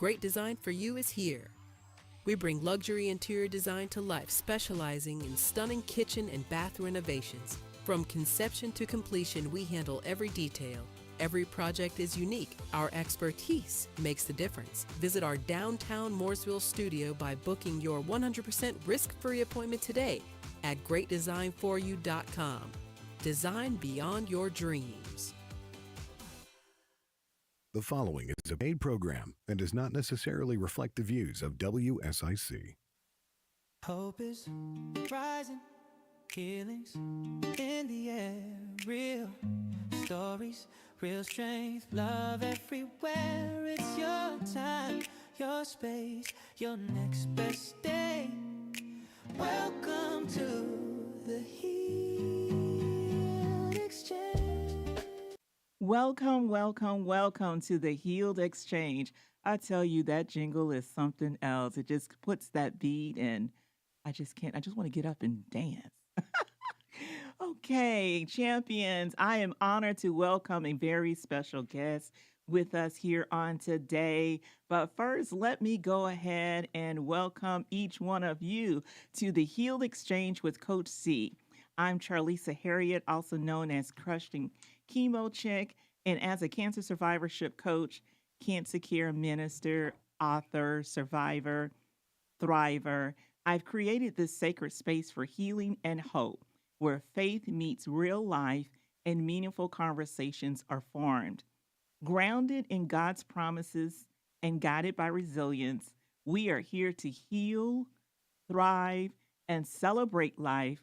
great design for you is here. We bring luxury interior design to life, specializing in stunning kitchen and bath renovations. From conception to completion, we handle every detail. Every project is unique. Our expertise makes the difference. Visit our downtown Mooresville studio by booking your 100% risk-free appointment today at greatdesignforyou.com. Design beyond your dreams. The following is a paid program and does not necessarily reflect the views of WSIC. Hope is rising, healings in the air, real stories, real strength, love everywhere. It's your time, your space, your next best day. Welcome to the Healed Exchange. Welcome to the Healed Exchange. I tell you, that jingle is something else. It just puts that beat in. I just want to get up and dance. Okay, champions, I am honored to welcome a very special guest with us here on today. But first, let me go ahead and welcome each one of you to the Healed Exchange with Coach C. I'm Charlisa Herriott, also known as Crushing Chemo Chic, and as a cancer survivorship coach, cancer care minister, author, survivor, thriver, I've created this sacred space for healing and hope, where faith meets real life and meaningful conversations are formed. Grounded in God's promises and guided by resilience, we are here to heal, thrive, and celebrate life,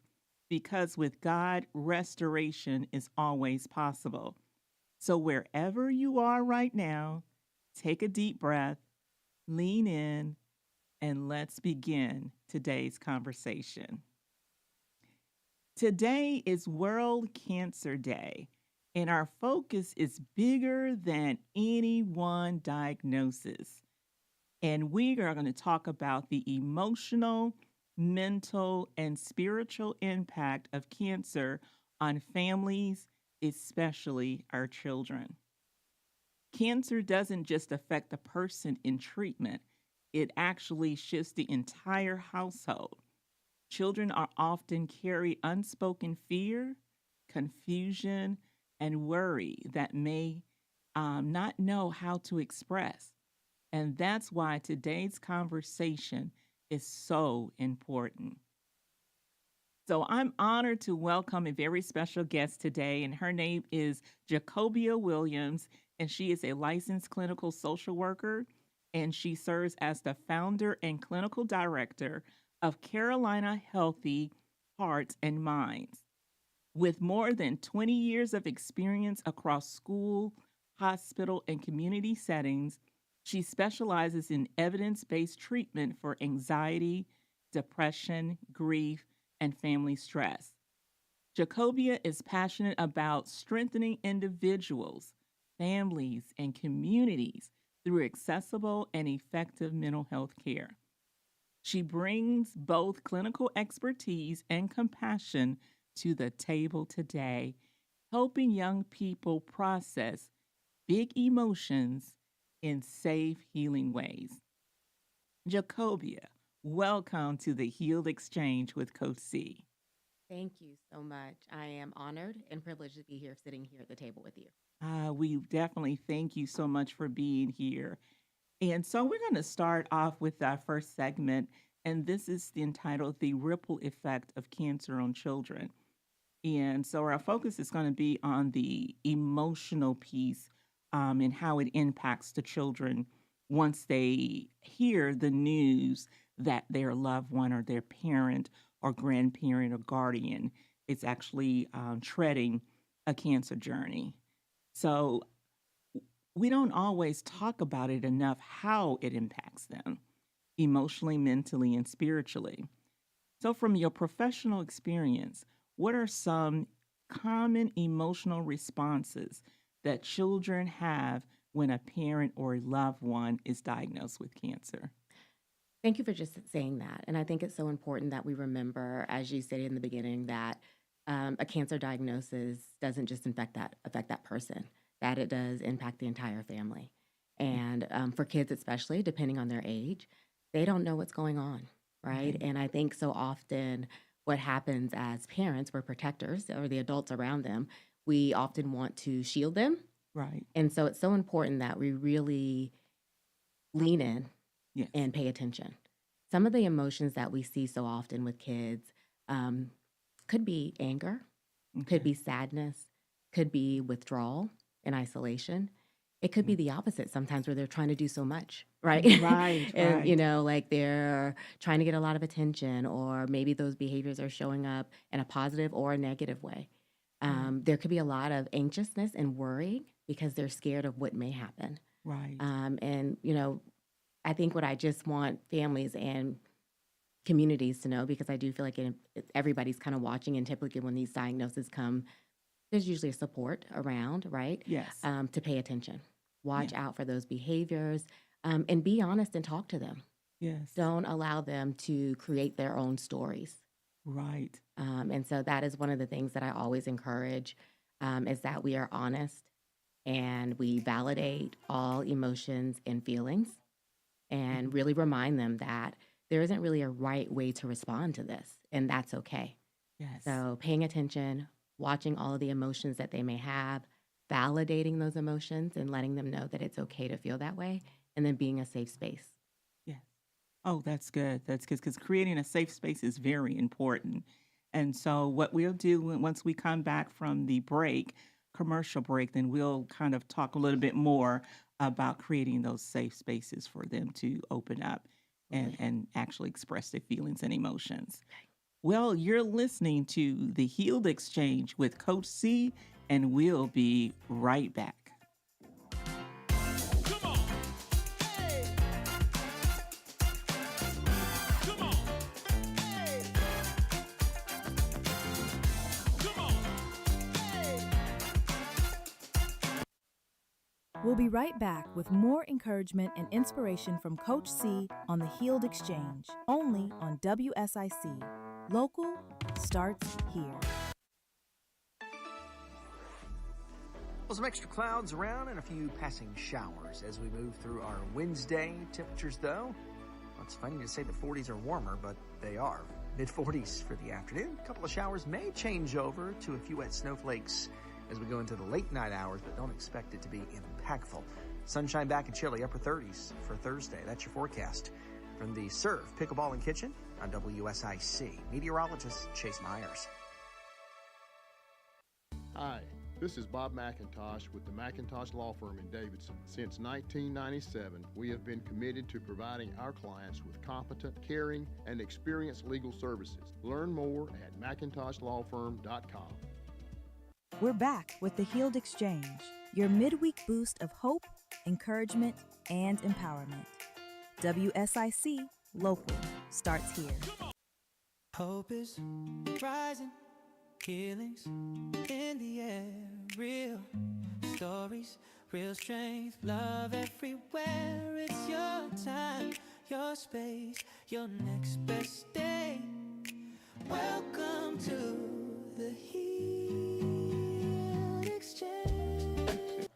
because with God, restoration is always possible. So wherever you are right now, take a deep breath, lean in, and let's begin today's conversation. Today is World Cancer Day, and our focus is bigger than any one diagnosis. And we are going to talk about the emotional, mental, and spiritual impact of cancer on families, especially our children. Cancer doesn't just affect the person in treatment, it actually shifts the entire household. Children are often carry unspoken fear, confusion, and worry that may not know how to express. And that's why today's conversation is so important. So I'm honored to welcome a very special guest today, and her name is Jacobia Williams, and she is a licensed clinical social worker, and she serves as the founder and clinical director of Carolina Healthy Hearts and Minds. With more than 20 years of experience across school, hospital, and community settings, she specializes in evidence-based treatment for anxiety, depression, grief, and family stress. Jacobia is passionate about strengthening individuals, families, and communities through accessible and effective mental health care. She brings both clinical expertise and compassion to the table today, helping young people process big emotions in safe, healing ways. Jacobia, welcome to the Healed Exchange with Coach C. Thank you so much. I am honored and privileged to be here, sitting here at the table with you. We definitely thank you so much for being here. And so we're going to start off with our first segment, and this is entitled The Ripple Effect of Cancer on Children. And so our focus is going to be on the emotional piece and how it impacts the children once they hear the news that their loved one or their parent or grandparent or guardian is actually treading a cancer journey. So we don't always talk about it enough, how it impacts them emotionally, mentally, and spiritually. So from your professional experience, what are some common emotional responses that children have when a parent or a loved one is diagnosed with cancer? Thank you for just saying that. And I think it's so important that we remember, as you stated in the beginning, that a cancer diagnosis doesn't just affect that person, that it does impact the entire family. And for kids, especially, depending on their age, they don't know what's going on, right? Right. And I think so often what happens as parents, we're protectors or the adults around them, we often want to shield them. Right. And so it's so important that we really lean in Yes. and pay attention. Some of the emotions that we see so often with kids could be anger, Okay. could be sadness, could be withdrawal and isolation. It could be the opposite sometimes where they're trying to do so much, right? Right. And, Right. like they're trying to get a lot of attention, or maybe those behaviors are showing up in a positive or a negative way. Right. There could be a lot of anxiousness and worry because they're scared of what may happen. Right. And, I think what I just want families and communities to know, because I do feel like everybody's kind of watching, and typically when these diagnoses come, there's usually a support around, right? Yes. To pay attention, watch Yeah. out for those behaviors, and be honest and talk to them. Yes. Don't allow them to create their own stories. Right. And so that is one of the things that I always encourage, is that we are honest and we validate all emotions and feelings, and really remind them that there isn't really a right way to respond to this, and that's okay. Yes. So paying attention, watching all of the emotions that they may have, validating those emotions and letting them know that it's okay to feel that way, and then being a safe space. Yes. Oh, that's good. That's good, because creating a safe space is very important. And so, what we'll do once we come back from the break, commercial break, then we'll kind of talk a little bit more about creating those safe spaces for them to open up and actually express their feelings and emotions. Well, you're listening to the Healed Exchange with Coach C, and we'll be right back. Come on. Hey. Come on. Hey. Come on. Hey. We'll be right back with more encouragement and inspiration from Coach C on the Healed Exchange, only on WSIC. Local starts here. Well, some extra clouds around and a few passing showers as we move through our Wednesday. Temperatures, though, well, it's funny to say the 40s are warmer, but they are. Mid-40s for the afternoon. A couple of showers may change over to a few wet snowflakes as we go into the late night hours, but don't expect it to be impactful. Sunshine back and chilly, upper 30s for Thursday. That's your forecast from the Serve Pickleball and Kitchen on WSIC. Meteorologist Chase Myers. Hi, this is Bob McIntosh with the McIntosh Law Firm in Davidson. Since 1997, we have been committed to providing our clients with competent, caring, and experienced legal services. Learn more at McIntoshLawFirm.com. We're back with the Healed Exchange, your midweek boost of hope, encouragement, and empowerment. WSIC Local starts here. Hope is rising, healings in the air, real stories, real strength, love everywhere. It's your time, your space, your next best day. Welcome to the Healed Exchange.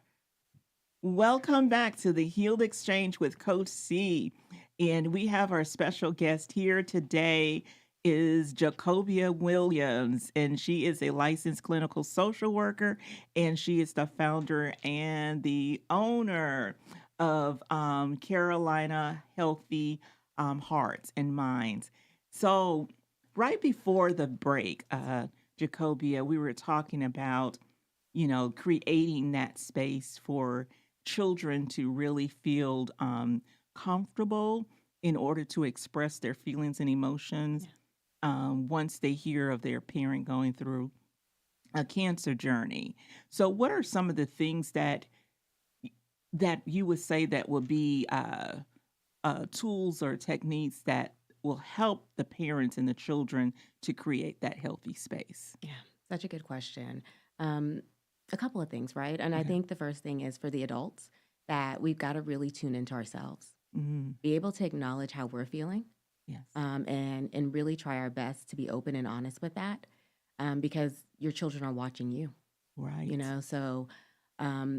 Welcome back to the Healed Exchange with Coach C. And we have our special guest here today is Jacobia Williams, and she is a licensed clinical social worker, and she is the founder and the owner of Carolina Healthy Hearts and Minds. So right before the break, Jacobia, we were talking about, creating that space for children to really feel comfortable in order to express their feelings and emotions once they hear of their parent going through a cancer journey. So what are some of the things that you would say that would be tools or techniques that will help the parents and the children to create that healthy space? Yeah, such a good question. A couple of things, right? And I think the first thing is for the adults that we've got to really tune into ourselves, be able to acknowledge how we're feeling, Yes. and really try our best to be open and honest with that, because your children are watching you, Right. So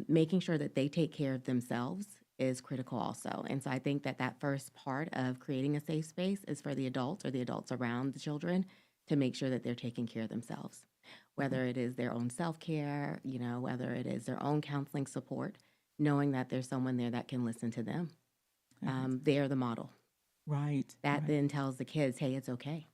making sure that they take care of themselves is critical also. And so I think that that first part of creating a safe space is for the adults or the adults around the children to make sure that they're taking care of themselves, whether it is their own self-care, whether it is their own counseling support, knowing that there's someone there that can listen to them. They're the model. Right. That right. then tells the kids, hey, it's okay.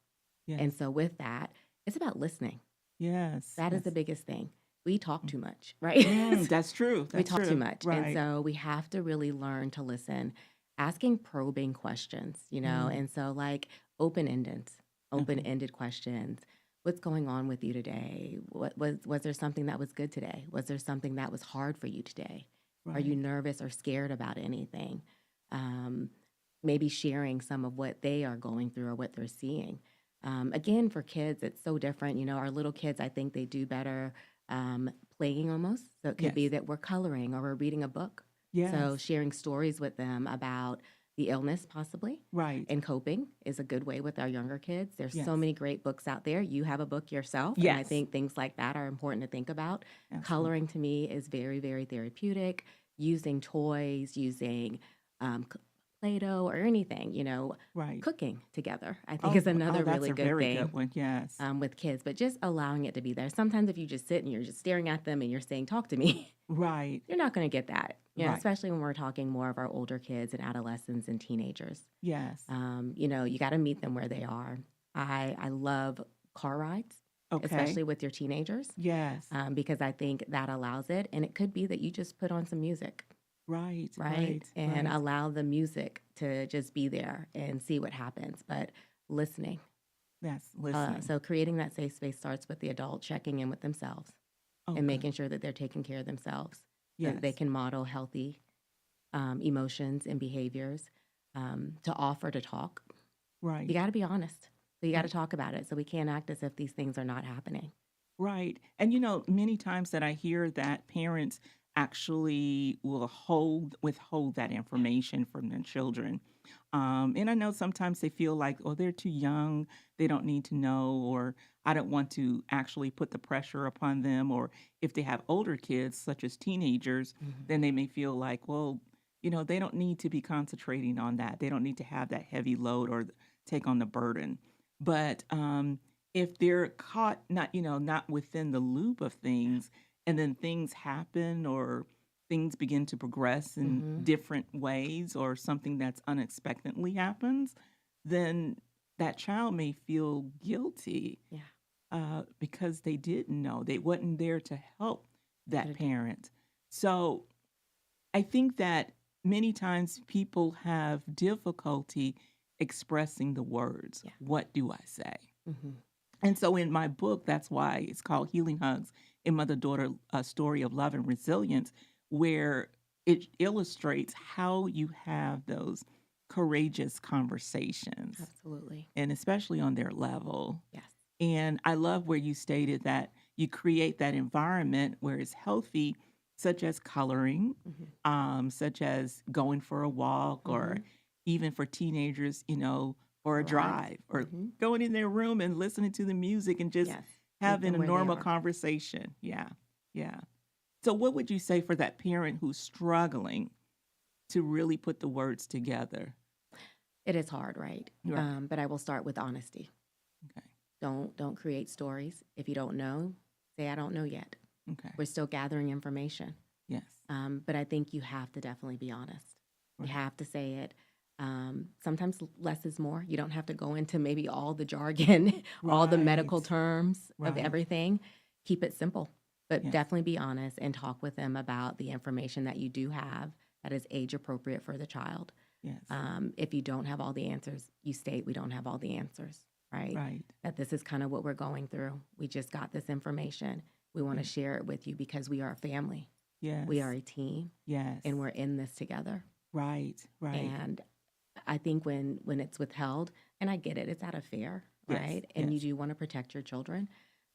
Yes. And so with that, it's about listening. Yes. That is yes. the biggest thing. We talk too much, right? That's true. We That's talk true. too much. Right. And so we have to really learn to listen, asking probing questions, and so like open-ended questions. What's going on with you today? What was there something that was good today? Was there something that was hard for you today? Are you nervous or scared about anything? Maybe sharing some of what they are going through or what they're seeing. Again, for kids, it's so different. Our little kids, I think they do better playing almost. So it could be that we're coloring or we're reading a book. Yes. So sharing stories with them about the illness possibly. Right. And coping is a good way with our younger kids. There's Yes. so many great books out there. You have a book yourself. And I Yes. think things like that are important to think about. Absolutely. Coloring to me is very, very therapeutic. Using toys, using Play-Doh or anything, Right. cooking together, I think is another that's really a good very thing good one. Yes. with kids, but just allowing it to be there. Sometimes if you just sit and you're just staring at them and you're saying, talk to me, Right. you're not going to get that, Right. especially when we're talking more of our older kids and adolescents and teenagers. Yes. You got to meet them where they are. I love car rides, Okay. especially with your teenagers, Yes. because I think that allows it. And it could be that you just put on some music. Right. Right. And right. allow the music to just be there and see what happens. But listening. Yes. Listening. So creating that safe space starts with the adult checking in with themselves and making sure that they're taking care of themselves. So Yes. that they can model healthy emotions and behaviors to offer to talk. Right. You got to be honest. So you got to talk about it. So we can't act as if these things are not happening. Right. And many times that I hear that parents actually will withhold that information from their children. And I know sometimes they feel like, oh, they're too young, they don't need to know, or I don't want to actually put the pressure upon them. Or if they have older kids, such as teenagers, then they may feel like, well, they don't need to be concentrating on that. They don't need to have that heavy load or take on the burden. But if they're caught not within the loop of things, and then things happen or things begin to progress in different ways, or something that's unexpectedly happens, then that child may feel guilty because they didn't know. They wasn't there to help that parent. So I think that many times people have difficulty expressing the words, what do I say? And so in my book, that's why it's called Healing Hugs, a mother-daughter story of love and resilience, where it illustrates how you have those courageous conversations. Absolutely. And especially on their level. Yes. And I love where you stated that you create that environment where it's healthy, such as coloring, such as going for a walk, or even for teenagers, or a drive, or going in their room and listening to the music and just having a normal conversation. Yeah. So what would you say for that parent who's struggling to really put the words together? It is hard, right? But I will start with honesty. Okay. Don't create stories. If you don't know, say, I don't know yet. Okay. We're still gathering information. Yes. But I think you have to definitely be honest. Right. You have to say it. Sometimes less is more. You don't have to go into maybe all the jargon, all the medical Right. terms of Right. everything. Keep it simple, but Yes. definitely be honest and talk with them about the information that you do have that is age appropriate for the child. Yes. If you don't have all the answers, you state we don't have all the answers, right? Right. That this is kind of what we're going through. We just got this information. We want to share it with you because we are a family. Yes. We are a team, Yes. and we're in this together. Right. And I think when it's withheld, and I get it, it's out of fear, Yes, right? And yes. you do want to protect your children,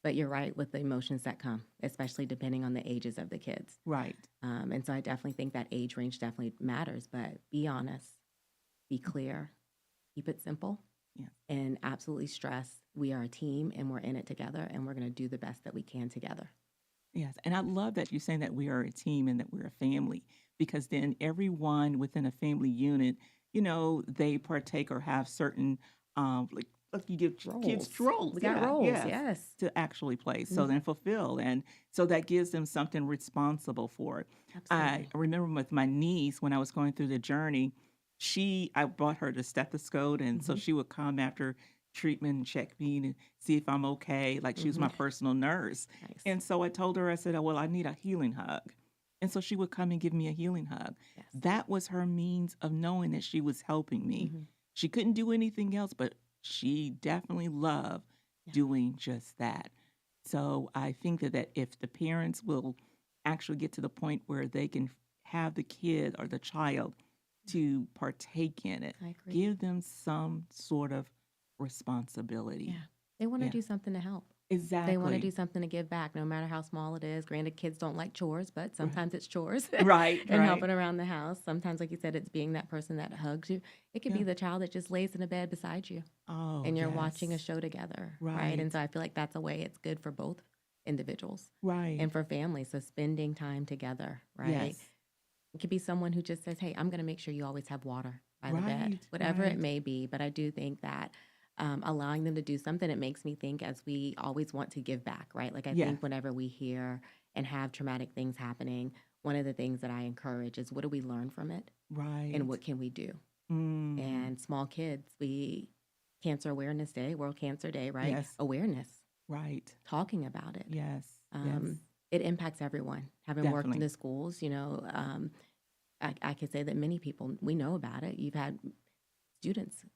but you're right with the emotions that come, especially depending on the ages of the kids. Right. And so I definitely think that age range definitely matters, but be honest, be clear, keep it simple, Yeah. and absolutely stress we are a team and we're in it together and we're going to do the best that we can together. Yes. And I love that you're saying that we are a team and that we're a family, because then everyone within a family unit, they partake or have certain, like you give kids Roles. roles, We got roles, yes, yes. to actually play, so Mhm. then fulfill, and so that gives them something responsible for. I Absolutely. remember with my niece when I was going through the journey, I brought her the stethoscope, and so Mhm. she would come after treatment and check me and see if I'm okay. Like she was my Mhm. personal nurse. Nice. And so I told her, I said, "Oh, well, I need a healing hug." And so she would come and give me a healing hug. Yes. That was her means of knowing that she was helping me. Mhm. She couldn't do anything else, but she definitely loved Yeah. doing just that. So I think that if the parents will actually get to the point where they can have the kid or the child to partake in it, I agree. give them some sort of responsibility. Yeah. They want to Yeah, do something to help. They want to do exactly. something to give back, no matter how small it is. Granted, kids don't like chores, but Right, sometimes it's chores right, and right. helping around the house. Sometimes, like you said, it's being that person that hugs you. It could be Yeah. the child that just lays in a bed beside you Oh, and you're watching a yes. show together, right? Right, And so I feel like that's a way it's good for both individuals right. and for families. So spending time together, right? Yes. It could be someone who just says, "Hey, I'm going to make sure you always have water by the bed," Right, whatever it right. may be. But I do think that allowing them to do something, it makes me think as we always want to give back, right? Like I Yes. think whenever we hear and have traumatic things happening, one of the things that I encourage is what do we learn from it and Right. what can we do? Mm. And small kids, Cancer Awareness Day, World Cancer Day, right? Yes. Awareness, Right. talking about it. Yes. Yes. It impacts everyone. Having worked in Definitely. the schools, I could say that many people, we know about it. You've had students, Right.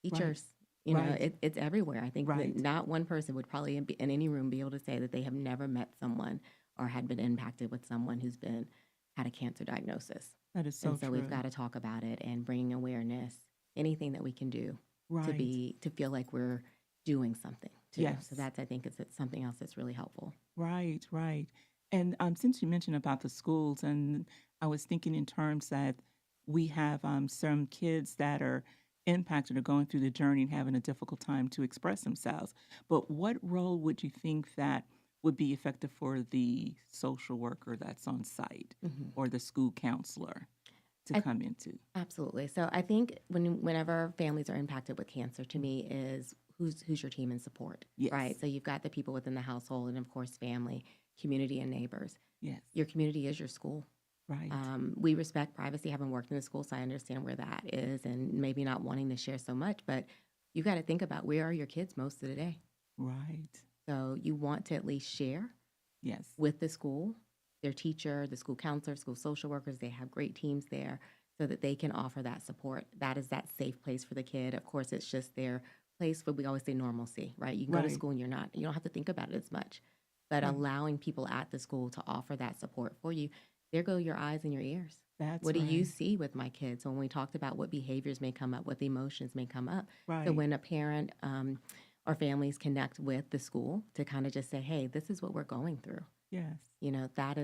teachers, Right. it's everywhere. I think that Right. not one person would probably in any room be able to say that they have never met someone or had been impacted with someone who's had a cancer diagnosis. That is so And so we've true. got to talk about it and bringing awareness, anything that we can do Right. to feel like we're doing something too. Yes. So that's, I think, it's something else that's really helpful. Right, right. And since you mentioned about the schools, and I was thinking in terms that we have some kids that are impacted or going through the journey and having a difficult time to express themselves. But what role would you think that would be effective for the social worker that's on site Mhm. or the school counselor to I come into? Absolutely. So I think whenever families are impacted with cancer, to me is who's your team and support, right? Yes, So you've got the people within the household, and of course, family, community, and neighbors. yes, Your community is your school. right, We respect privacy, having worked in the school, so I understand where that is, and maybe not wanting to share so much. But you got to think about where are your kids most of the day. right. So you want to at least share Yes, with the school, their teacher, the school counselor, school social workers. They have great teams there so that they can offer that support. That is that safe place for the kid. Of course, it's just their place where we always say normalcy, right? You can go to right, school and you don't have to think about it as much. But right. allowing people at the school to offer that support for you, there go your eyes and your ears. That's What do you right, see with my kids? So when we talked about what behaviors may come up, what emotions may come up. So right. when a parent or families connect with the school to kind of just say, hey, this is what we're going through. Yes, That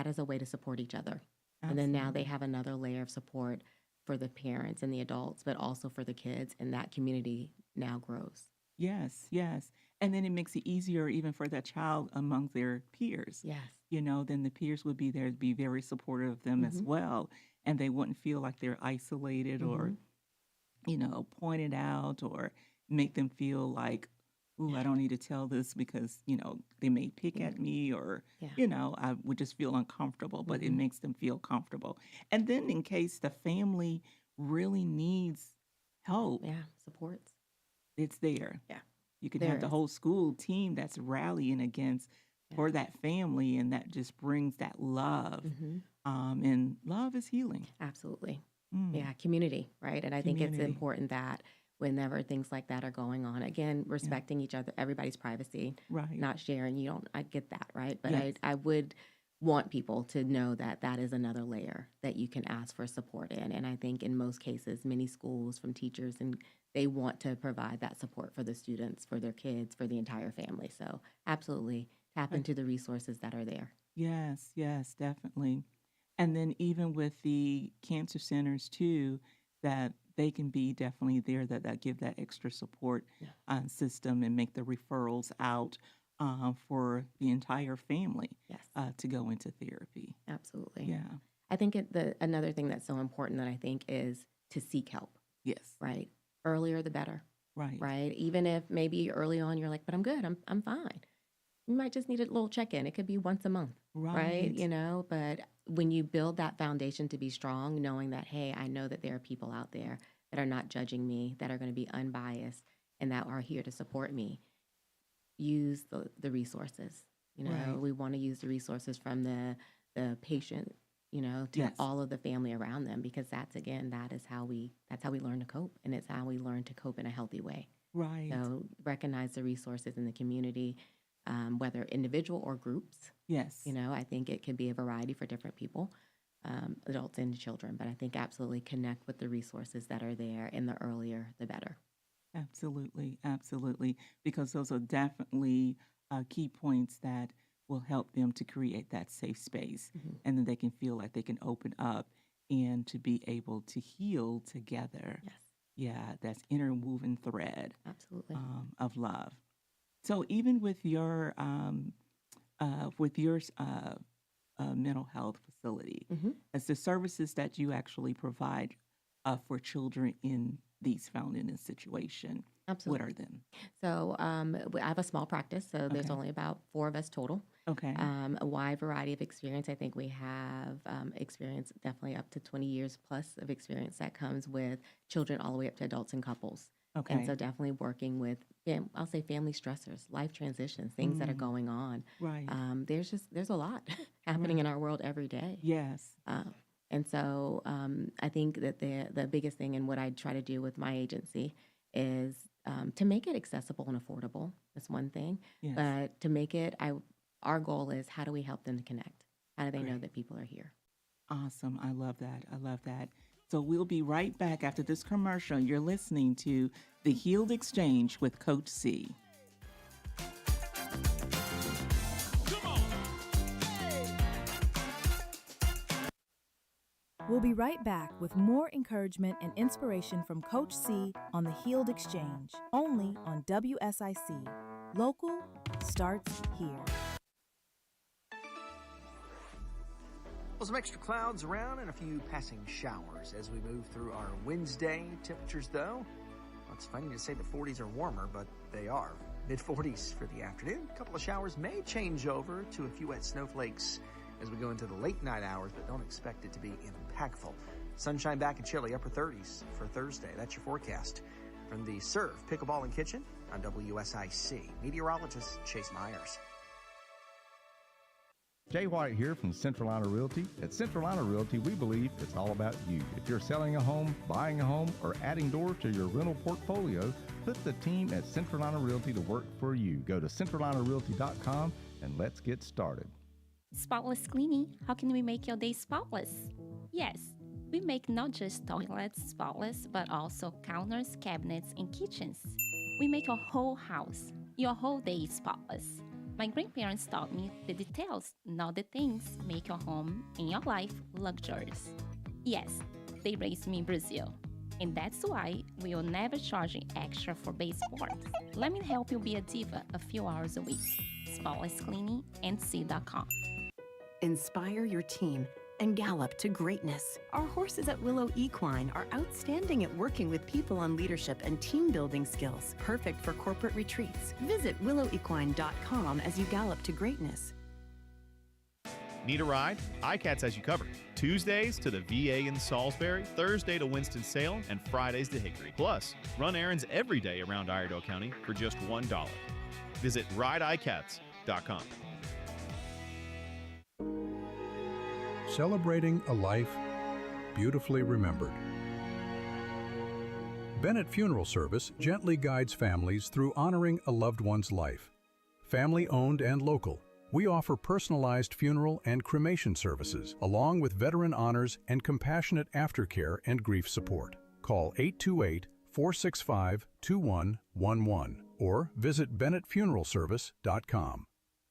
is a way to support each other. And then now they absolutely. have another layer of support for the parents and the adults, but also for the kids, and that community now grows. Yes, yes. And then it makes it easier even for that child among their peers. Yes. Then the peers would be there to be very supportive of them as Mm-hmm. well. And they wouldn't feel like they're isolated Mm-hmm. or, pointed out or make them feel like, ooh, Yeah. I don't need to tell this because, they may pick Yeah. at me or, Yeah. I would just feel uncomfortable, but it Mm-hmm. makes them feel comfortable. And then in case the family really needs help, Yeah. Supports. it's there. Yeah. You can There have the is. whole school team that's rallying against Yeah. for that family, and that just brings that love. Mm-hmm. And love is healing. Absolutely. Mm, Yeah. Community, right? And I think it's community. important that whenever things like that are going on, again, Yeah. respecting each other, everybody's privacy, Right. not sharing. I get that, right? But Yes. I would want people to know that that is another layer that you can ask for support in. And I think in most cases, many schools from teachers, and they want to provide that support for the students, for their kids, for the entire family. So absolutely tap I- into the resources that are there. Yes, yes, definitely. And then even with the cancer centers too, that they can be definitely there that give that extra support Yeah. system and make the referrals out for the entire family Yes, to go into therapy. absolutely. Yeah. I think another thing that's so important that I think is to seek help, Yes. right? Earlier the better, Right. right? Even if maybe early on you're like, but I'm good, I'm fine. You might just need a little check-in. It could be once a month, right? You know, but when you build that foundation to be strong, knowing that, hey, I know that there are people out there that are not judging me, that are going to be unbiased, and that are here to support me, use the resources. You know, Right. we want to use the resources from the patient, you know, to Yes. all of the family around them, because that's how we learn to cope, and it's how we learn to cope in a healthy way. Right. So recognize the resources in the community, whether individual or groups. Yes. You know, I think it can be a variety for different people, adults and children, but I think absolutely connect with the resources that are there, and the earlier, the better. Absolutely. Absolutely. Because those are definitely key points that will help them to create that safe space. And then they can feel like they can open up and to be able to heal together. Yes, Yeah, that's interwoven thread absolutely. of love. So even with your mental health facility, as the services that you actually provide for children in these found in this situation, Absolutely. what are them? So I have a small practice, so there's Okay. only about 4 of us total. Okay. A wide variety of experience. I think we have experience definitely up to 20 years plus of experience that comes with children all the way up to adults and couples. Okay. And so definitely working with, I'll say family stressors, life transitions, things that are going on. Right. There's a lot happening in our world every day. Yes. And so I think that the biggest thing, and what I try to do with my agency, is to make it accessible and affordable. That's one thing. Yes. But to make it, our goal is, how do we help them to connect? How do they know Great. that people are here? Awesome. I love that. I love that. So we'll be right back after this commercial. You're listening to The Healed Exchange with Coach C. Come on. Hey. We'll be right back with more encouragement and inspiration from Coach C on the Healed Exchange, only on WSIC. Local starts here. Well, some extra clouds around and a few passing showers as we move through our Wednesday temperatures, though. Well, it's funny to say the 40s are warmer, but they are. Mid-40s for the afternoon. A couple of showers may change over to a few wet snowflakes as we go into the late night hours, but don't expect it to be impactful. Sunshine back and chilly, upper 30s for Thursday. That's your forecast. From the Serve Pickleball and Kitchen on WSIC, meteorologist Chase Myers. Jay White here from Central Line of Realty. At Central Line of Realty, we believe it's all about you. If you're selling a home, buying a home, or adding doors to your rental portfolio, put the team at Central Line of Realty to work for you. Go to centrallineofrealty.com and let's get started. Spotless cleaning. How can we make your day spotless? Yes, we make not just toilets spotless, but also counters, cabinets, and kitchens. We make your whole house, your whole day spotless. My grandparents taught me the details, not the things, make your home and your life luxurious. Yes, they raised me in Brazil. And that's why we will never charge you extra for base sports. Let me help you be a diva a few hours a week. SpotlessCleaningNC.com. Inspire your team and gallop to greatness. Our horses at Willow Equine are outstanding at working with people on leadership and team building skills, perfect for corporate retreats. Visit willowequine.com as you gallop to greatness. Need a ride? iCats has you covered. Tuesdays to the VA in Salisbury, Thursday to Winston-Salem, and Fridays to Hickory. Plus, run errands every day around Iredell County for just $1. Visit rideicats.com. Celebrating a life beautifully remembered. Bennett Funeral Service gently guides families through honoring a loved one's life. Family owned and local, we offer personalized funeral and cremation services, along with veteran honors and compassionate aftercare and grief support. Call 828-465-2111 or visit bennettfuneralservice.com.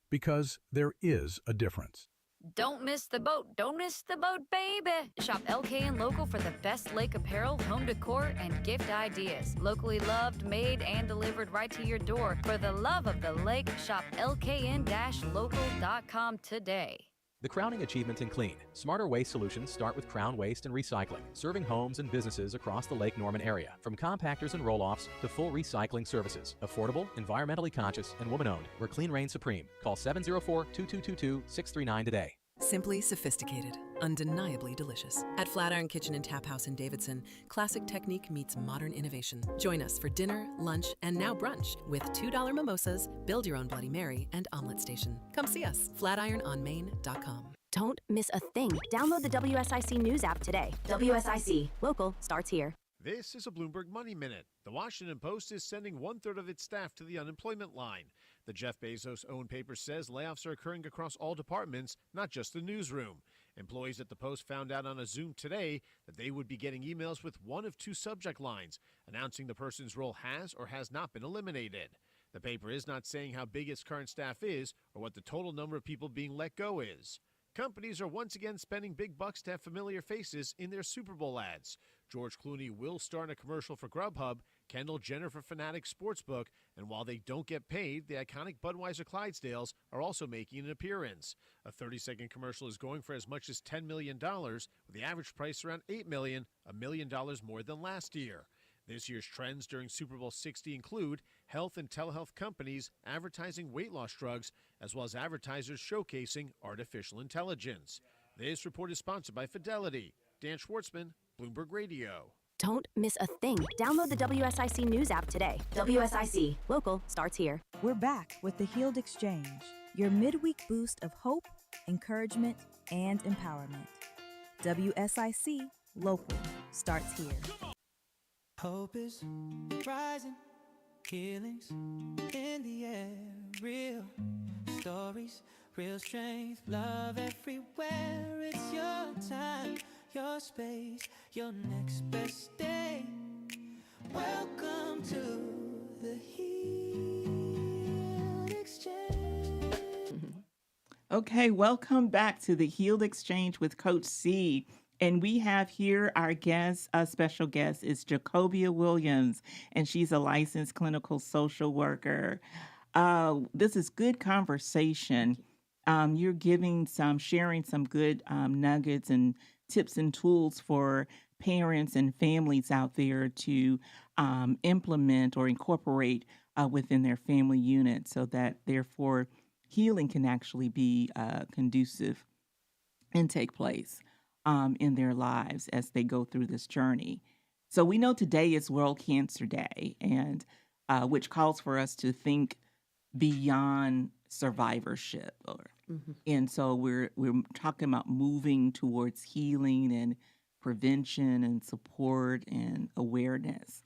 Because there is a difference. Don't miss the boat. Don't miss the boat, baby. Shop LKN Local for the best lake apparel, home decor, and gift ideas. Locally loved, made, and delivered right to your door. For the love of the lake, shop lkn-local.com today. The crowning achievement in clean, smarter waste solutions start with Crown Waste and Recycling, serving homes and businesses across the Lake Norman area. From compactors and roll-offs to full recycling services. Affordable, environmentally conscious, and woman-owned. We're Clean Rain Supreme. Call 704-2222-639 today. Simply sophisticated, undeniably delicious. At Flatiron Kitchen and Tap House in Davidson, classic technique meets modern innovation. Join us for dinner, lunch, and now brunch with $2 mimosas, build your own Bloody Mary, and omelet station. Come see us, flatirononmain.com. Don't miss a thing. Download the WSIC News app today. WSIC. Local starts here. This is a Bloomberg Money Minute. The Washington Post is sending 1/3 of its staff to the unemployment line. The Jeff Bezos-owned paper says layoffs are occurring across all departments, not just the newsroom. Employees at the Post found out on a Zoom today that they would be getting emails with one of two subject lines, announcing the person's role has or has not been eliminated. The paper is not saying how big its current staff is or what the total number of people being let go is. Companies are once again spending big bucks to have familiar faces in their Super Bowl ads. George Clooney will star in a commercial for Grubhub, Kendall Jenner for Fanatics Sportsbook, and while they don't get paid, the iconic Budweiser Clydesdales are also making an appearance. A 30-second commercial is going for as much as $10 million, with the average price around $8 million, $1 million more than last year. This year's trends during Super Bowl 60 include health and telehealth companies advertising weight loss drugs, as well as advertisers showcasing artificial intelligence. This report is sponsored by Fidelity. Dan Schwartzman, Bloomberg Radio. Don't miss a thing. Download the WSIC News app today. WSIC. Local starts here. We're back with the Healed Exchange, your midweek boost of hope, encouragement, and empowerment. WSIC Local starts here. Hope is rising, healings in the air, real stories, real strength, love everywhere. It's your time, your space, your next best day. Welcome to the Healed Exchange. Okay, welcome back to the Healed Exchange with Coach C. And we have here our guest, a special guest is Jacobia Williams, and she's a licensed clinical social worker. This is good conversation. You're sharing some good nuggets and tips and tools for parents and families out there to implement or incorporate within their family unit so that therefore healing can actually be conducive and take place in their lives as they go through this journey. So we know today is World Cancer Day, and which calls for us to think beyond survivorship. And so we're talking about moving towards healing and prevention and support and awareness.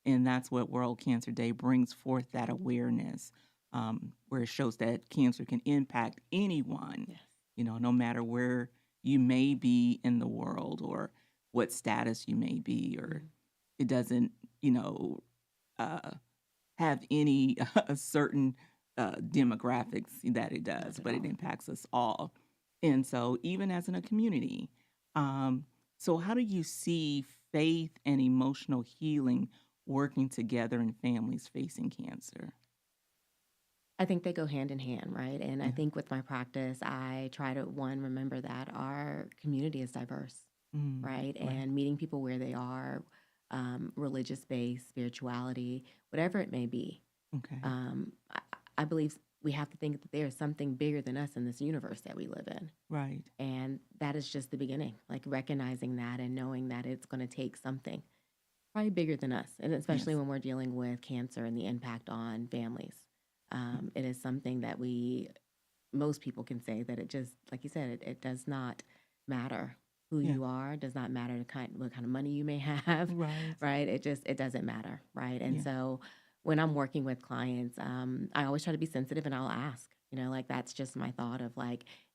And that's what World Cancer Day brings forth, that awareness, where it shows that cancer can impact anyone, no matter where you may be in the world or what status you may be, or it doesn't, have any certain demographics that it does, but it impacts us all. And so even as in a community, so how do you see faith and emotional healing working together in families facing cancer? I think they go hand in hand, right? And I think with my practice, I try to, remember that our community is diverse, right? And meeting people where they are, religious based, spirituality, whatever it may be. Okay. I believe we have to think that there is something bigger than us in this universe that we live in. Right. And that is just the beginning, like recognizing that and knowing that it's going to take something probably bigger than us, and especially when we're dealing with cancer and the impact on families. It is something that most people can say that it just, like you said, it does not matter who you are, does not matter what kind of money you may have, right? It doesn't matter, right? And so when I'm working with clients, I always try to be sensitive, and I'll ask, that's just my thought of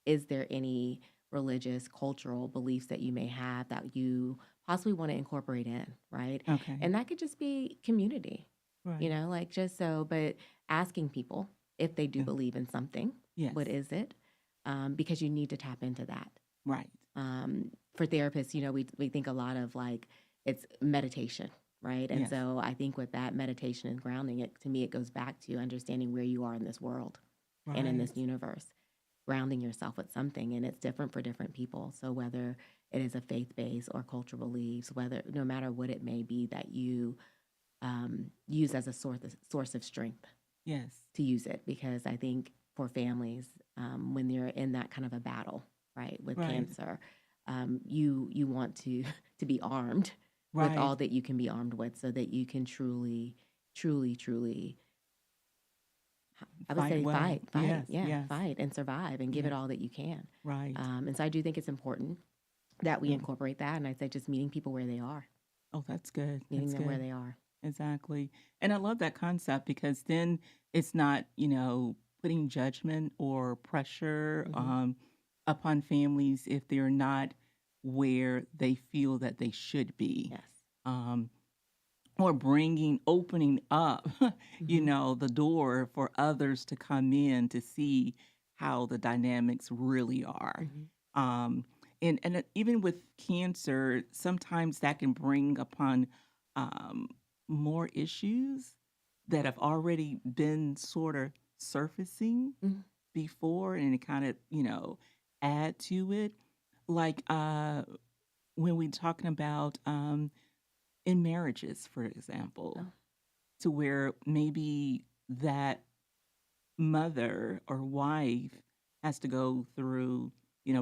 is there any religious, cultural beliefs that you may have that you possibly want to incorporate in, right? Okay. And that could just be community, right. but asking people if they do believe in something, what is it? Because you need to tap into that. Right. For therapists, we think a lot of it's meditation, right? And so I think with that meditation and grounding, to me, it goes back to understanding where you are in this world and in this universe. grounding yourself with something, and it's different for different people. So whether it is a faith-based or cultural beliefs, no matter what it may be that you use as a source of strength. Yes. To use it, because I think for families, when they're in that kind of a battle, right, with cancer, you want to be armed with all that you can be armed with, so that you can truly, I would say fight, fight and survive and give it all that you can. Right. And so I do think it's important that we incorporate that. And I say just meeting people where they are. Oh, that's good. Meeting That's them where good. they are. Exactly. And I love that concept, because then it's not, putting judgment or pressure upon families if they're not where they feel that they should be. Yes. Or opening up, the door for others to come in to see how the dynamics really are. And even with cancer, sometimes that can bring upon more issues that have already been sort of surfacing before, and it kind of, add to it. Like when we're talking about in marriages, for example, to where maybe that mother or wife has to go through,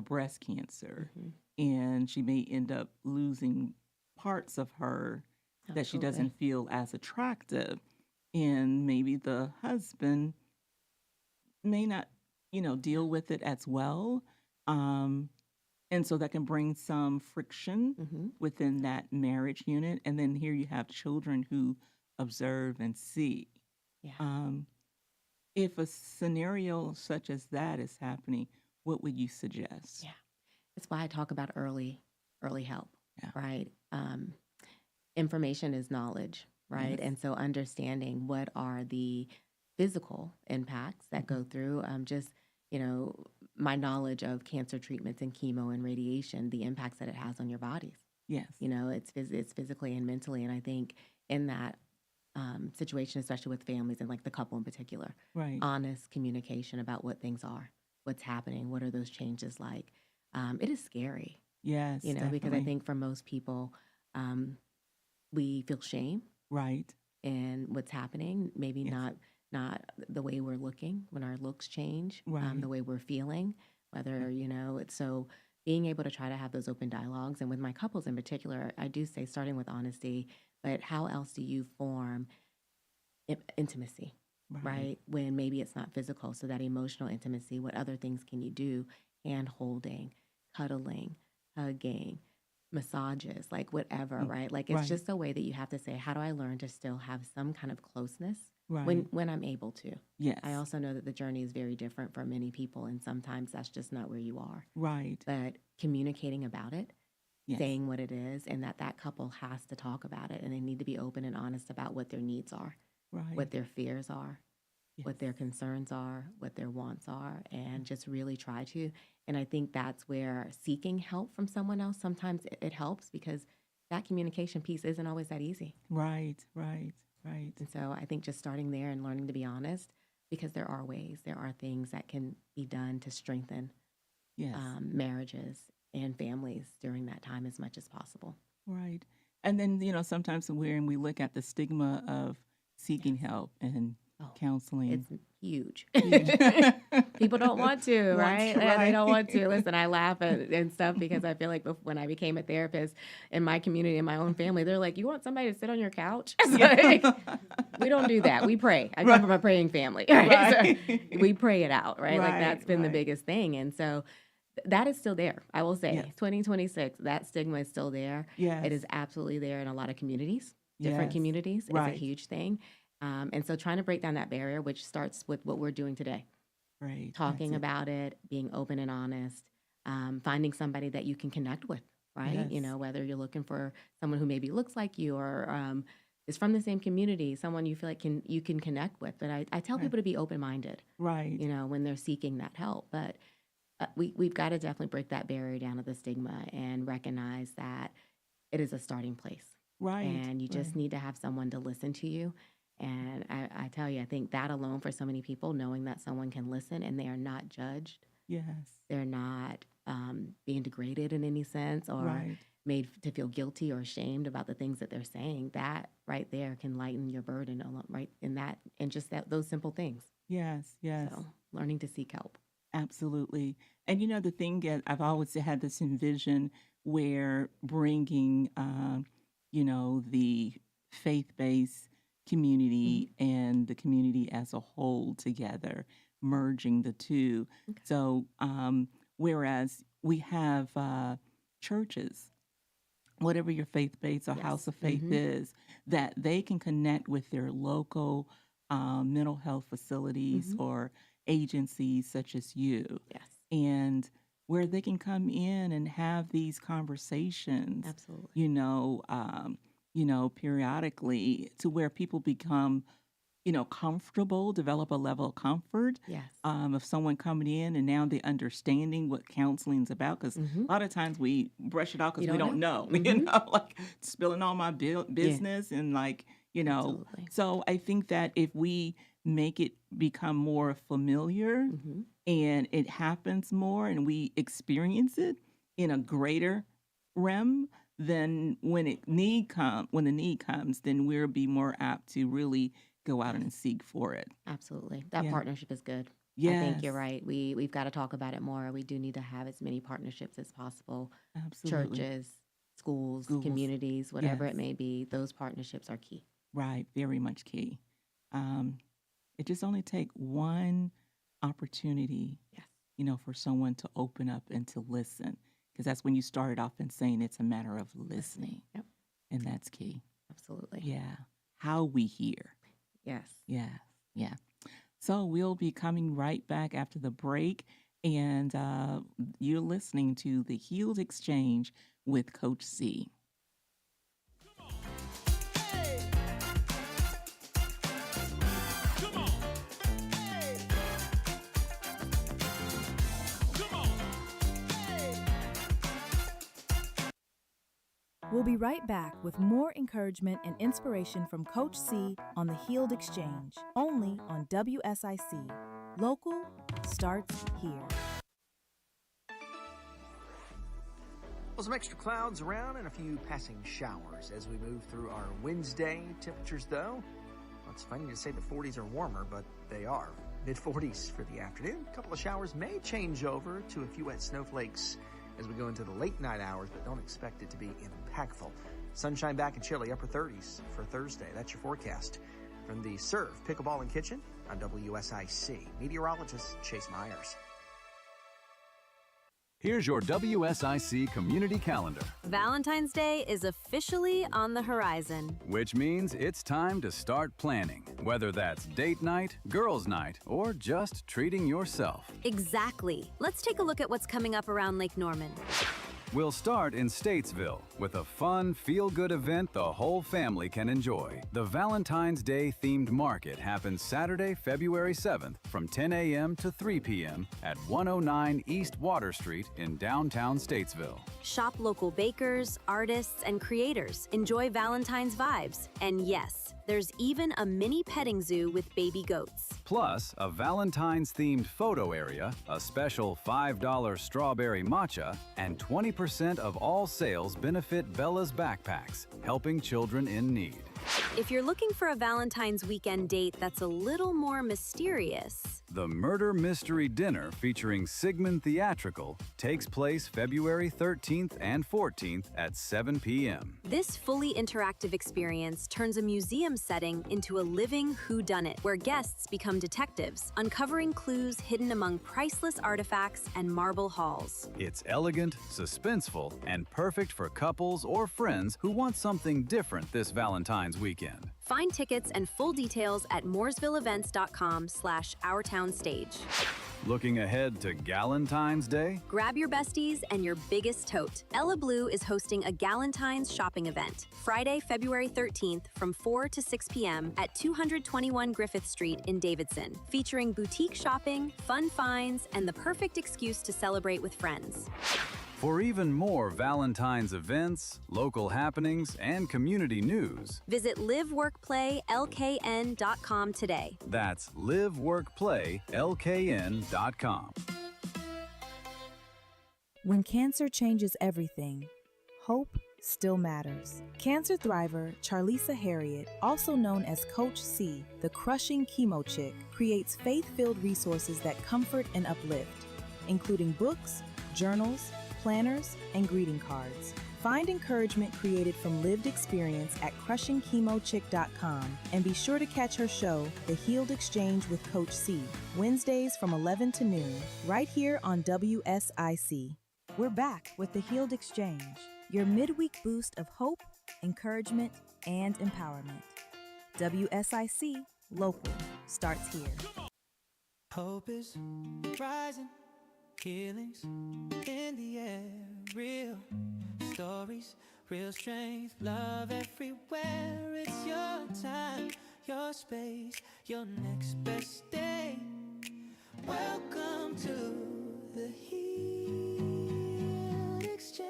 breast cancer, and she may end up losing parts of her that she doesn't feel as attractive. And maybe the husband may not, deal with it as well. And so that can bring some friction within that marriage unit. And then here you have children who observe and see. Yeah. If a scenario such as that is happening, what would you suggest? Yeah. That's why I talk about early help, right? Information is knowledge, right? Yes. And so understanding what are the physical impacts that go through, my knowledge of cancer treatments and chemo and radiation, the impacts that it has on your bodies. Yes. It's physically and mentally. And I think in that situation, especially with families and like the couple in particular, honest communication about what things are, what's happening, what are those changes like. It is scary. Yes, because I definitely. think for most people, we feel shame in what's happening. Maybe not the way we're looking when our looks change, the way we're feeling, whether, it's so being able to try to have those open dialogues. And with my couples in particular, I do say starting with honesty, but how else do you form intimacy, right? When maybe it's not physical. So that emotional intimacy, what other things can you do? Hand holding, cuddling, hugging, massages, like whatever, right? Like it's just a way that you have to say, how do I learn to still have some kind of closeness when I'm able to? Yes. I also know that the journey is very different for many people, and sometimes that's just not where you are. Right. But communicating about it, saying what it is, and that couple has to talk about it, and they need to be open and honest about what their needs are, what their fears are, what their concerns are, what their wants are, and just really try to. And I think that's where seeking help from someone else, sometimes it helps, because that communication piece isn't always that easy. Right. And so I think just starting there and learning to be honest, because there are ways, there are things that can be done to strengthen marriages and families during that time as much as possible. Right. And then, sometimes when we look at the stigma of seeking help and counseling. It's huge. People don't want to, right? They don't want to. Listen, I laugh and stuff because I feel like when I became a therapist in my community, in my own family, they're like, you want somebody to sit on your couch? Like, we don't do that. We pray. I come from a praying family. Right? So we pray it out, right? Like that's been the biggest thing. And so that is still there. I will say 2026, that stigma is still there. Yes. It is absolutely there in a lot of communities, different communities. It's a huge thing. And so trying to break down that barrier, which starts with what we're doing today. Right. Talking about it, being open and honest, finding somebody that you can connect with, right? Yes. Whether you're looking for someone who maybe looks like you or is from the same community, someone you feel like you can connect with. But I tell people to be open-minded, right? When they're seeking that help. But we've got to definitely break that barrier down of the stigma and recognize that it is a starting place. Right. And you just need to have someone to listen to you. And I tell you, I think that alone for so many people, knowing that someone can listen and they are not judged Yes. They're not being degraded in any sense or Right. made to feel guilty or ashamed about the things that they're saying. That right there can lighten your burden right in that and just those simple things. Yes, yes. So learning to seek help. Absolutely. And the thing is, I've always had this envision where bringing, the faith-based community and the community as a whole together, merging the two. Okay. So, whereas we have churches, whatever your faith-based or Yes. house of faith Mhm. is, that they can connect with their local mental health facilities Mhm. or agencies such as you, Yes. and where they can come in and have these conversations, Absolutely. periodically to where people become, comfortable, develop a level of comfort Yes. of someone coming in and now they're understanding what counseling's about. Because Mhm. a lot of times we brush it off because You we don't don't know, Mhm. like spilling all my business and Absolutely. So I think that if we make it become more familiar Mhm. and it happens more and we experience it in a greater realm, then when the need comes, then we'll be more apt to really go out and seek for it. Absolutely. That Yeah. partnership is good. I think you're Yes. right. We've got to talk about it more. We do need to have as many partnerships as possible. Absolutely. Churches, schools, Schools. communities, whatever Yes. it may be, those partnerships are key. Right. Very much key. It just only take one opportunity, Yes. for someone to open up and to listen. Because that's when you started off in saying it's a matter of listening. Yep. And that's key. Absolutely. Yeah. How we hear. Yes. Yeah. Yeah. So we'll be coming right back after the break. And you're listening to the Healed Exchange with Coach C. We'll be right back with more encouragement and inspiration from Coach C on the Healed Exchange, only on WSIC. Local starts here. Well, some extra clouds around and a few passing showers as we move through our Wednesday temperatures, though. Well, it's funny to say the 40s are warmer, but they are. Mid-40s for the afternoon. A couple of showers may change over to a few wet snowflakes as we go into the late night hours, but don't expect it to be impactful. Sunshine back and chilly, upper 30s for Thursday. That's your forecast. From the Serve Pickleball and Kitchen on WSIC. Meteorologist Chase Myers. Here's your WSIC community calendar, Valentine's Day is officially on the horizon. which means it's time to start planning, whether that's date night, girls' night, or just treating yourself. Exactly. Let's take a look at what's coming up around Lake Norman. We'll start in Statesville with a fun, feel-good event the whole family can enjoy. The Valentine's Day themed market happens Saturday, February 7th from 10 a.m. to 3 p.m. at 109 East Water Street in downtown Statesville. Shop local bakers, artists, and creators. Enjoy Valentine's vibes. And yes, there's even a mini petting zoo with baby goats. Plus, a Valentine's-themed photo area, a special $5 strawberry matcha, and 20% of all sales benefit Bella's Backpacks, helping children in need. If you're looking for a Valentine's weekend date that's a little more mysterious, The Murder Mystery Dinner featuring Sigmund Theatrical takes place February 13th and 14th at 7 p.m. this fully interactive experience turns a museum setting into a living whodunit where guests become detectives, uncovering clues hidden among priceless artifacts and marble halls. It's elegant, suspenseful, and perfect for couples or friends who want something different this Valentine's weekend. Find tickets and full details at mooresvilleevents.com/OurTownStage. Looking ahead to Galentine's Day? Grab your besties and your biggest tote. Ella Blue is hosting a Galentine's shopping event, Friday, February 13th from 4 to 6 p.m. at 221 Griffith Street in Davidson, featuring boutique shopping, fun finds, and the perfect excuse to celebrate with friends. For even more Valentine's events, local happenings, and community news, Visit liveworkplaylkn.com today. that's liveworkplaylkn.com. When cancer changes everything, hope still matters. Cancer thriver Charlisa Herriott, also known as Coach C, the Crushing Chemo Chic, creates faith-filled resources that comfort and uplift, including books, journals, planners, and greeting cards. Find encouragement created from lived experience at crushingchemochic.com, and be sure to catch her show, The Healed Exchange with Coach C, Wednesdays from 11 to noon, right here on WSIC. We're back with the Healed Exchange, your midweek boost of hope, encouragement, and empowerment. WSIC Local starts here. Hope is rising, healings in the air, real stories, real strength, love everywhere. It's your time, your space, your next best day. Welcome to the Healed Exchange.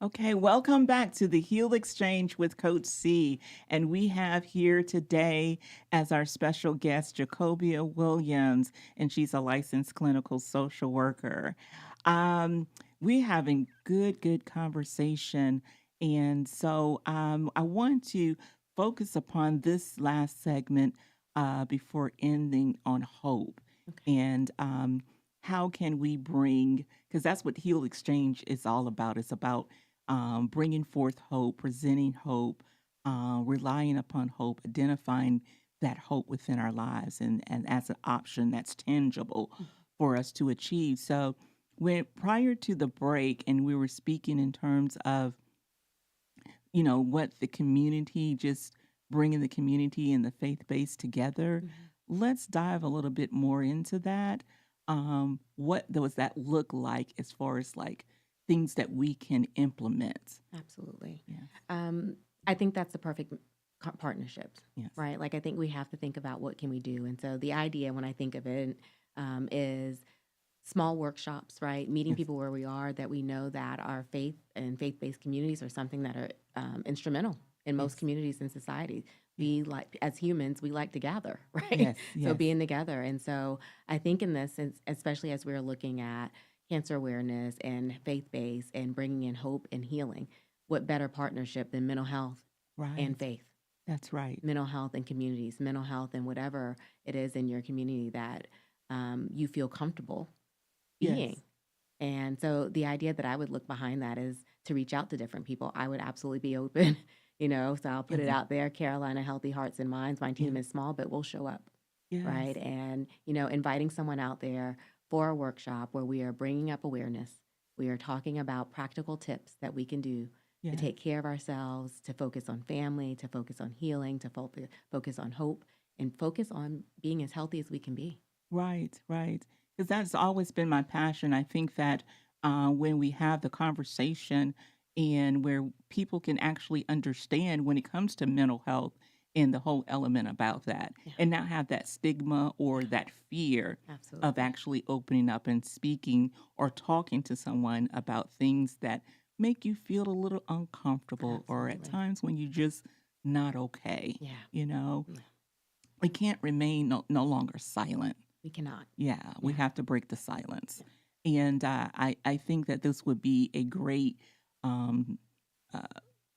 Okay, welcome back to the Healed Exchange with Coach C. And we have here today as our special guest, Jacobia Williams, and she's a licensed clinical social worker. We're having good conversation. And so I want to focus upon this last segment before ending on hope. And how can we bring, because that's what Healed Exchange is all about. It's about bringing forth hope, presenting hope, relying upon hope, identifying that hope within our lives and as an option that's tangible for us to achieve. So when prior to the break, and we were speaking in terms of, what the community, just bringing the community and the faith base together, let's dive a little bit more into that. What does that look like as far as like things that we can implement? Absolutely. Yes. I think that's the perfect partnerships, Yes. right? Like I think we have to think about what can we do. And so the idea when I think of it is small workshops, right? Meeting Yes. people where we are, that we know that our faith and faith-based communities are something that are instrumental in most Yes. communities and societies. We like, as humans, we like to gather, right? Yes, So yes. being together. And so I think in this, especially as we're looking at cancer awareness and faith-based and bringing in hope and healing, what better partnership than mental health and Right. faith? That's right. Mental health and communities, mental health and whatever it is in your community that you feel comfortable being. Yes. And so the idea that I would look behind that is to reach out to different people. I would absolutely be open, so I'll put it Yes. out there. Carolina Healthy Hearts and Minds. My team is small, but we'll show up, right? Yes. And, inviting someone out there for a workshop where we are bringing up awareness. We are talking about practical tips that we can do to Yes. take care of ourselves, to focus on family, to focus on healing, to focus on hope, and focus on being as healthy as we can be. Right. Because that's always been my passion. I think that when we have the conversation and where people can actually understand when it comes to mental health and the whole element about that, and not have that stigma or that fear Absolutely. of actually opening up and speaking or talking to someone about things that make you feel a little uncomfortable or at Absolutely. times when you're just not okay. Yeah. Yeah. We can't remain no longer silent. We cannot. Yeah, we have to break the silence. And I think that this would be a great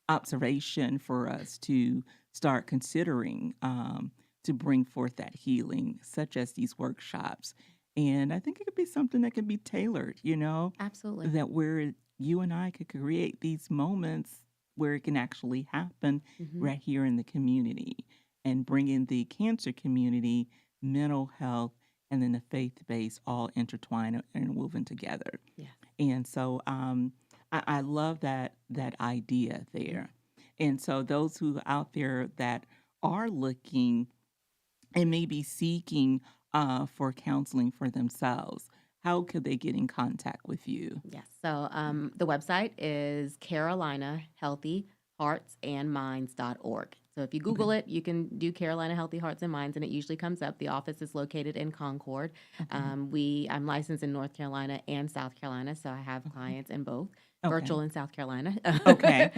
observation for us to start considering to bring forth that healing, such as these workshops. And I think it could be something that could be tailored, Absolutely. that where you and I could create these moments where it can actually happen right here in the community, and bring in the cancer community, mental health, and then the faith-based all intertwined and woven together. Yeah. And so I love that idea there. And so those who out there that are looking and maybe seeking for counseling for themselves, how could they get in contact with you? Yes. So the website is carolinahealthyheartsandminds.org. So if you Google it, you can do Carolina Healthy Hearts and Minds, and it usually comes up. The office is located in Concord. I'm licensed in North Carolina and South Carolina, so I have clients in both. Virtual in South Carolina. Okay.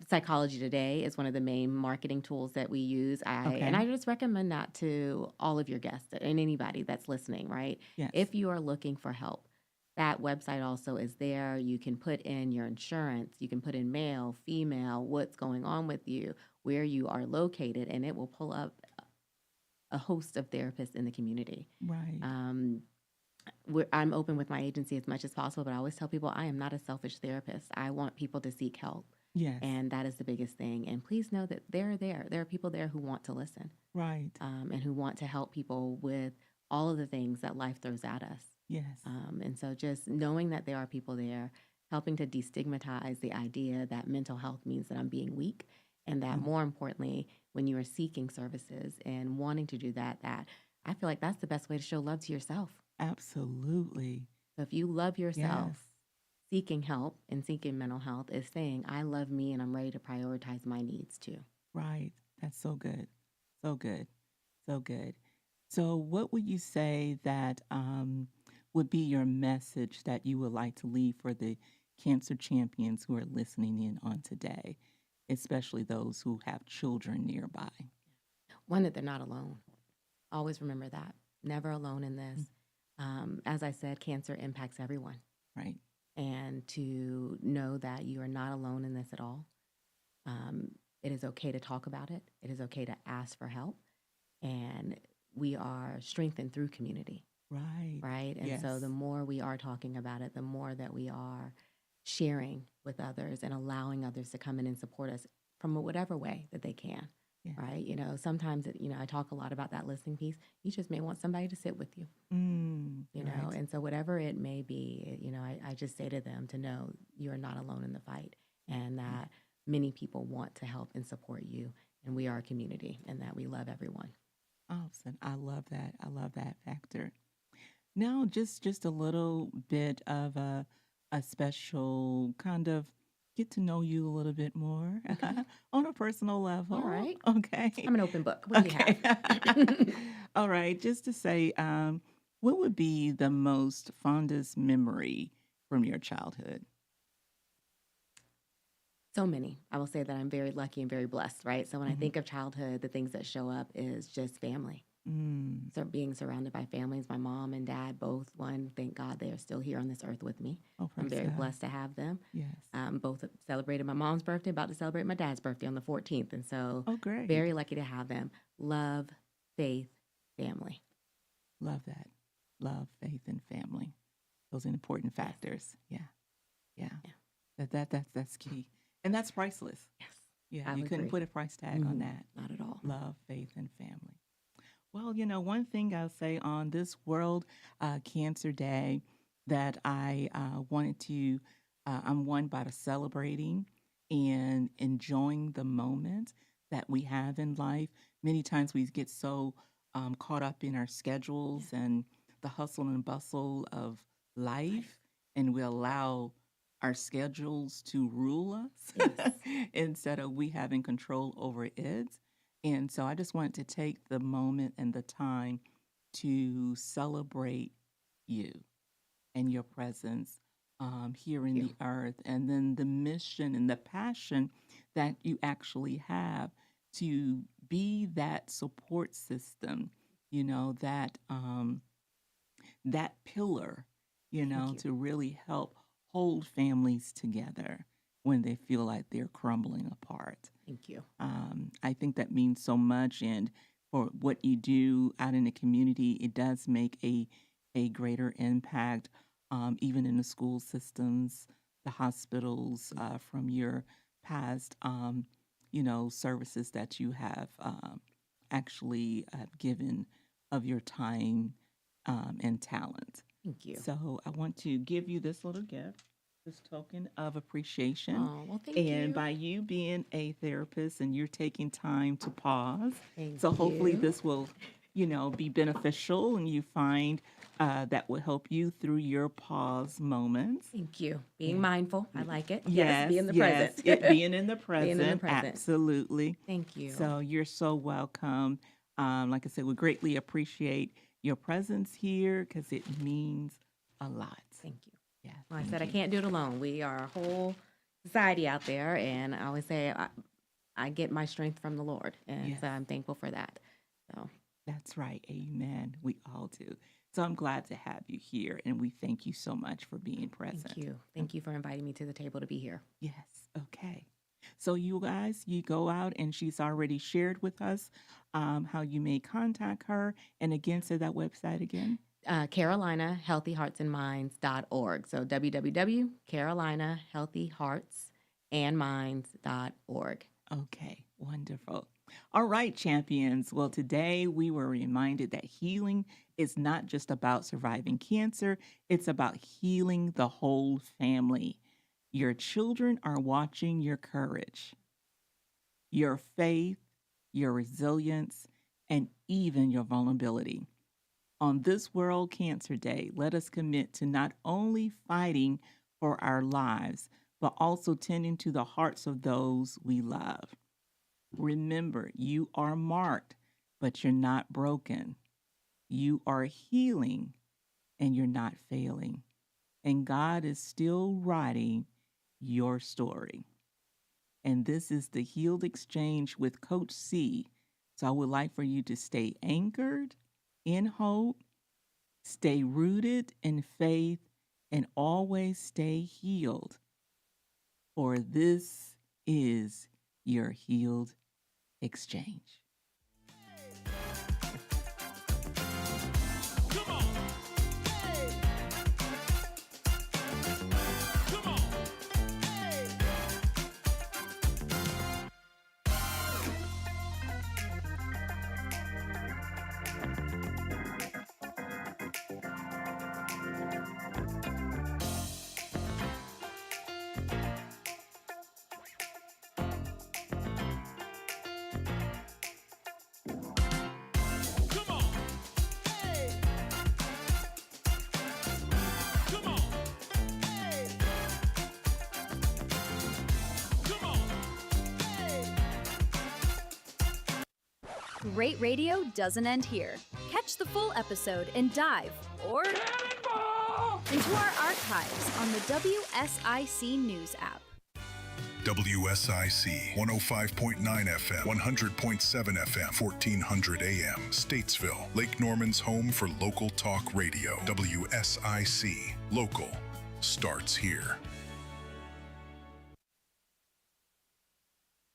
Psychology Today is one of the main marketing tools that we use. And I just recommend that to all of your guests and anybody that's listening, right? Yes. If you are looking for help, That website also is there. You can put in your insurance, you can put in male, female, what's going on with you, where you are located, and it will pull up a host of therapists in the community. Right. I'm open with my agency as much as possible, but I always tell people I am not a selfish therapist. I want people to seek help. Yes. And that is the biggest thing. And please know that they're there. There are people there who want to listen. Right. And who want to help people with all of the things that life throws at us. Yes. And so just knowing that there are people there, helping to destigmatize the idea that mental health means that I'm being weak, and that more importantly, when you are seeking services and wanting to do that, that I feel like that's the best way to show love to yourself. Absolutely. So if you love yourself, Yes. seeking help and seeking mental health is saying, I love me and I'm ready to prioritize my needs too. Right. That's so good. So good. So good. So what would you say that would be your message that you would like to leave for the cancer champions who are listening in on today, especially those who have children nearby? One, that they're not alone. Always remember that. Never alone in this. As I said, cancer impacts everyone. Right. And to know that you are not alone in this at all. It is okay to talk about it. It is okay to ask for help. And we are strengthened through community. Right. Right. And so the more we are talking about it, the more that we are sharing with others and allowing others to come in and support us from whatever way that they can. Yeah. Right. Sometimes, I talk a lot about that listening piece. You just may want somebody to sit with you, right. and so whatever it may be, I just say to them to know you're not alone in the fight, and that many people want to help and support you. And we are a community, and that we love everyone. Awesome. I love that. I love that factor. Now, just a little bit of a special kind of get to know you a little bit more on a personal level. All right. Okay. I'm an open book. What do you have? All right. Just to say, what would be the most fondest memory from your childhood? So many. I will say that I'm very lucky and very blessed, right? So when I think of childhood, the things that show up is just family. So being surrounded by families, my mom and dad, both, one, thank God they are still here on this earth with me. Oh, I'm praise very God. blessed to have them. Yes. Both celebrated my mom's birthday, about to celebrate my dad's birthday on the 14th. And so Oh, great. very lucky to have them. Love, faith, family. Love that. Love, faith, and family. Those are important factors. Yeah. That's key. And that's priceless. Yes. Yeah, I you would couldn't agree. put a price tag on that. Not at all. Love, faith, and family. Well, one thing I'll say on this World Cancer Day that I wanted to, I'm one about celebrating and enjoying the moment that we have in life. Many times we get so caught up in our schedules and the hustle and bustle of life, and we allow our schedules to rule us instead of we having control over it. And so I just wanted to take the moment and the time to celebrate you and your presence here in the earth, and then the mission and the passion that you actually have to be that support system, that pillar, to really help hold families together when they feel like they're crumbling apart. Thank you. I think that means so much, and for what you do out in the community, it does make a greater impact, even in the school systems, the hospitals, from your past, services that you have actually given of your time and talent. Thank you. So I want to give you this little gift, this token of appreciation. Oh, well, thank and you. by you being a therapist and you're taking time to pause, Thank so hopefully you. this will, be beneficial, and you find that will help you through your pause moments. Thank you. Being mindful. I like it. Yes, Be in the yes, present. being in the present. Being in the present. Absolutely. Thank you. So you're so welcome. Like I said, we greatly appreciate your presence here because it means a lot. Thank you. Yeah. Well, I thank said I you. can't do it alone. We are a whole society out there, and I always say I get my strength from the Lord, and Yes. so I'm thankful for that. So That's right. Amen. We all do. So I'm glad to have you here, and we thank you so much for being present. Thank you. Thank you for inviting me to the table to be here. Yes. Okay. So you guys, you go out, and she's already shared with us how you may contact her. And again, say that website again. CarolinaHealthyHeartsAndMinds.org. So www.CarolinaHealthyHeartsAndMinds.org. Okay, wonderful. All right, champions. Well, today we were reminded that healing is not just about surviving cancer, it's about healing the whole family. Your children are watching your courage, your faith, your resilience, and even your vulnerability. On this World Cancer Day, let us commit to not only fighting for our lives, but also tending to the hearts of those we love. Remember, you are marked, but you're not broken. You are healing, and you're not failing. And God is still writing your story. And this is the Healed Exchange with Coach C. So I would like for you to stay anchored in hope, stay rooted in faith, and always stay healed. For this is your Healed Exchange. Great radio doesn't end here. Catch the full episode and dive or into our archives on the WSIC News app. WSIC 105.9 FM, 100.7 FM, 1400 AM, Statesville, Lake Norman's home for local talk radio. WSIC, local starts here.